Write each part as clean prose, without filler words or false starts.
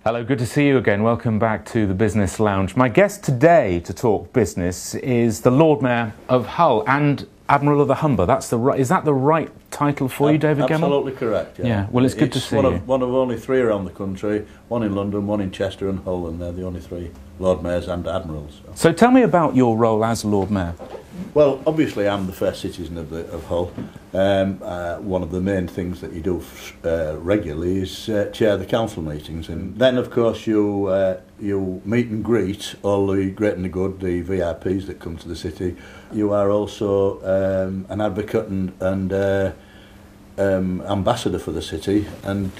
Hello, good to see you again. Welcome back to the Business Lounge. My guest today to talk business is the Lord Mayor of Hull and Admiral of the Humber. Is that the right title for you, David Gemmell? Absolutely correct, yeah. Yeah, well, it's good to see you. One of only three around the country, one in London, one in Chester and Hull, and they're the only three Lord Mayors and Admirals. So tell me about your role as Lord Mayor. Well, obviously I'm the first citizen of Hull. One of the main things that you do regularly is chair the council meetings, and then of course you meet and greet all the great and the good, the VIPs that come to the city. You are also an advocate and ambassador for the city, and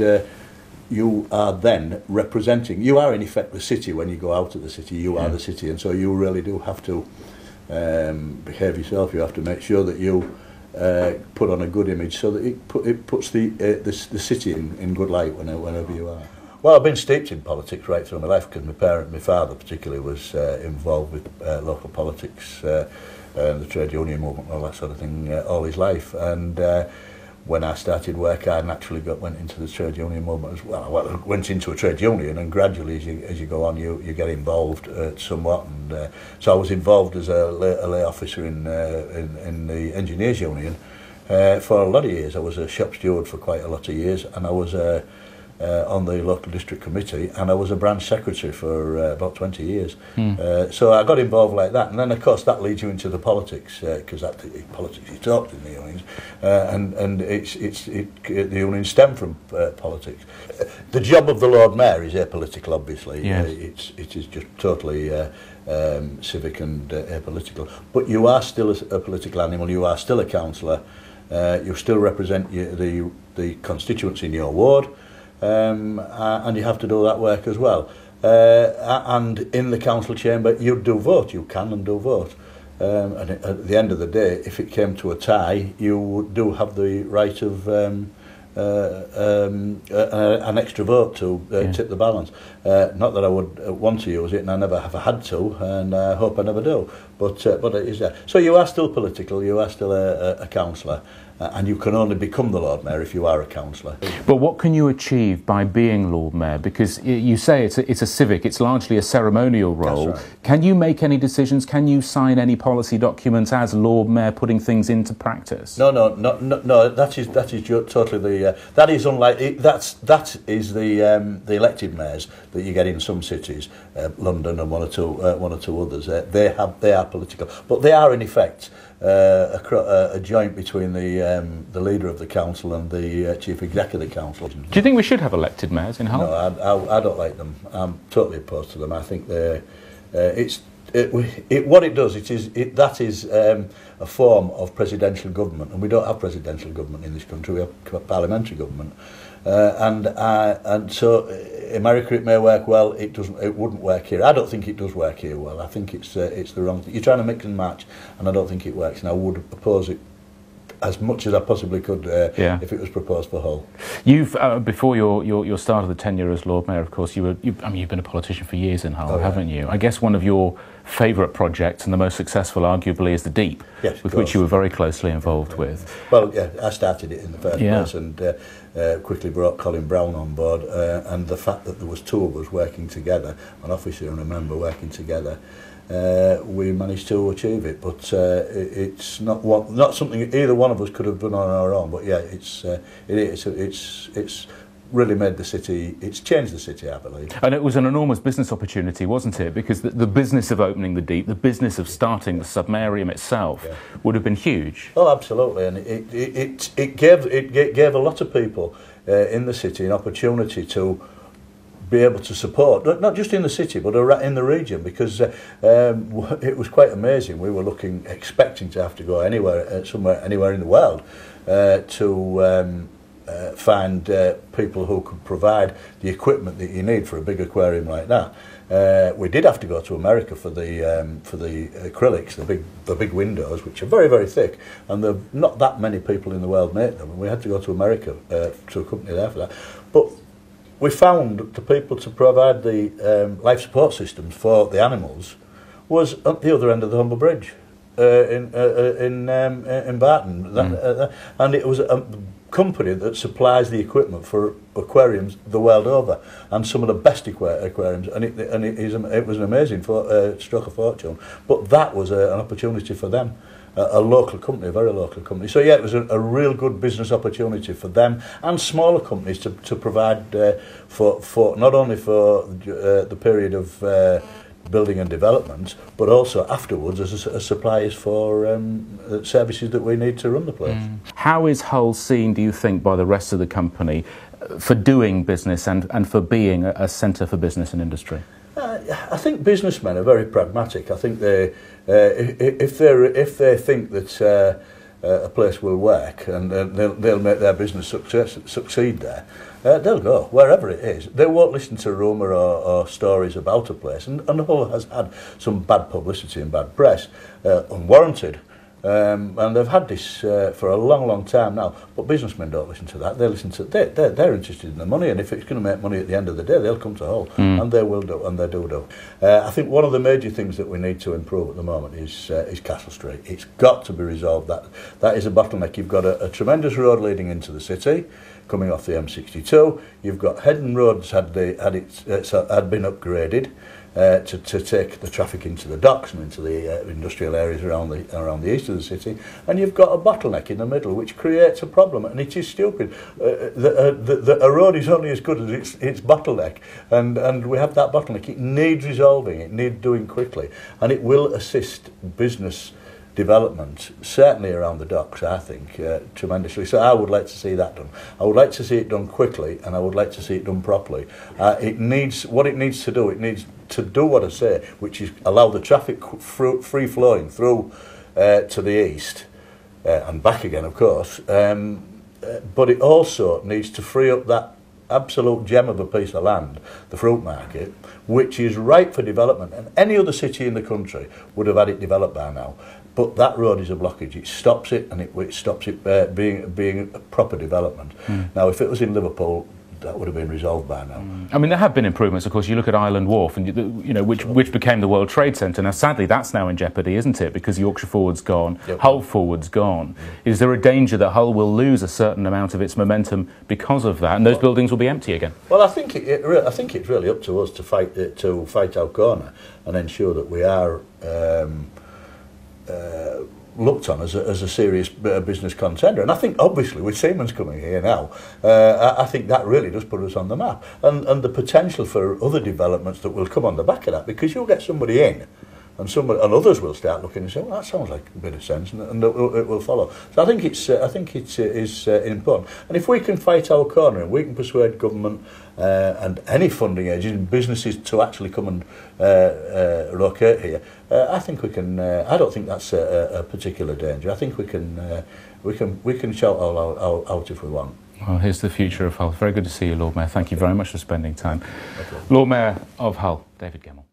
you are then representing. You are in effect the city when you go out of the city. You are the city, and so you really do have to behave yourself. You have to make sure that you put on a good image so that it puts the city in good light whenever you are. Well, I've been steeped in politics right through my life because my father particularly was involved with local politics, the trade union movement, all that sort of thing, all his life. And when I started work, I naturally went into the trade union movement as well. I went into a trade union, and gradually, as you go on, you get involved somewhat. And so I was involved as a lay officer in the engineers union for a lot of years. I was a shop steward for quite a lot of years, and I was on the local district committee, and I was a branch secretary for about 20 years. So I got involved like that, and then of course that leads you into the politics, because politics you talked in the unions, and the unions stem from politics. The job of the Lord Mayor is apolitical, obviously. Yes. It is just totally civic and apolitical, but you are still a political animal. You are still a councillor. You still represent the constituents in your ward. And you have to do that work as well. And in the council chamber, you do vote. You can and do vote. And at the end of the day, if it came to a tie, you do have the right of an extra vote to tip the balance. Not that I would want to use it, and I never have had to, and I hope I never do. But it is there. So you are still political. You are still a councillor. And you can only become the Lord Mayor if you are a councillor. But what can you achieve by being Lord Mayor? Because you say it's a civic, it's largely a ceremonial role. That's right. Can you make any decisions? Can you sign any policy documents as Lord Mayor, putting things into practice? No. That is totally the. That is unlike. That is the elected mayors that you get in some cities, London and one or two others. They are political, but they are in effect a joint between the leader of the council and the chief executive of the council. Do you think we should have elected mayors in Hull? No, I don't like them. I'm totally opposed to them. I think what it does, that is a form of presidential government, and we don't have presidential government in this country. We have parliamentary government, and so in America it may work well. It wouldn't work here. I don't think it does work here well. I think it's the wrong thing. You're trying to mix and match, and I don't think it works. And I would oppose it as much as I possibly could if it was proposed for Hull. You've before your start of the tenure as Lord Mayor, of course, you've been a politician for years in Hull, haven't you? I guess one of your favourite projects and the most successful, arguably, is the Deep, with which you were very closely involved with. Well, yeah, I started it in the first place, and quickly brought Colin Brown on board, and the fact that there was two of us working together, an officer and a member working together. We managed to achieve it, but it's not something either one of us could have done on our own. But yeah, it's really made the city. It's changed the city, I believe. And it was an enormous business opportunity, wasn't it? Because the business of opening the Deep, the business of starting the submarium itself, would have been huge. Oh, absolutely, and it gave a lot of people in the city an opportunity to be able to support, not just in the city but in the region, because it was quite amazing. We were expecting to have to go anywhere in the world to find people who could provide the equipment that you need for a big aquarium like that. We did have to go to America for the acrylics, the big windows, which are very, very thick, and not that many people in the world make them. And we had to go to America to a company there for that. But we found the people to provide the life support systems for the animals was at the other end of the Humber Bridge in Barton, and it was company that supplies the equipment for aquariums the world over, and some of the best aquariums, and it was an amazing stroke of fortune. But that was an opportunity for them, a local company, a very local company. So yeah, it was a real good business opportunity for them and smaller companies to provide for not only for the period of building and development, but also afterwards as suppliers for services that we need to run the place. How is Hull seen, do you think, by the rest of the company for doing business and for being a centre for business and industry? I think businessmen are very pragmatic. I think they, if they think that a place will work and they'll make their business succeed there, they'll go wherever it is. They won't listen to rumour or stories about a place. And Hull has had some bad publicity and bad press, unwarranted. And they've had this for a long time now. But businessmen don't listen to that. They listen to they're interested in the money, and if it's going to make money at the end of the day, they'll come to Hull, and they will do, and they do. I think one of the major things that we need to improve at the moment is Castle Street. It's got to be resolved. That is a bottleneck. You've got a tremendous road leading into the city, coming off the M62. You've got Headon Road had been upgraded to take the traffic into the docks and into the industrial areas around the east of the city, and you've got a bottleneck in the middle which creates a problem, and it is stupid. A road is only as good as its bottleneck, and we have that bottleneck. It needs resolving, it needs doing quickly, and it will assist business development, certainly around the docks, I think, tremendously. So I would like to see that done. I would like to see it done quickly, and I would like to see it done properly. It needs to do what I say, which is allow the traffic free flowing through to the east and back again, of course. But it also needs to free up that absolute gem of a piece of land, the fruit market, which is ripe for development, and any other city in the country would have had it developed by now. But that road is a blockage. It stops it, and it stops it being a proper development. Now, if it was in Liverpool, that would have been resolved by now. I mean, there have been improvements, of course. You look at Island Wharf, and which became the World Trade Centre. Now, sadly, that's now in jeopardy, isn't it? Because Yorkshire Forward's gone, Hull Forward's gone. Is there a danger that Hull will lose a certain amount of its momentum because of that, and those buildings will be empty again? Well, I think it's really up to us to fight our corner and ensure that we are looked on as a serious business contender. And I think, obviously, with Siemens coming here now, I think that really does put us on the map. And the potential for other developments that will come on the back of that, because you'll get somebody in, and others will start looking and say, well, that sounds like a bit of sense, and it will follow. So I think it is important. And if we can fight our corner, and we can persuade government and any funding agencies and businesses to actually come and locate here, I think we can. I don't think that's a particular danger. I think we can shout all out if we want. Well, here's the future of Hull. Very good to see you, Lord Mayor. Thank you very much for spending time. Okay. Lord Mayor of Hull, David Gemmell.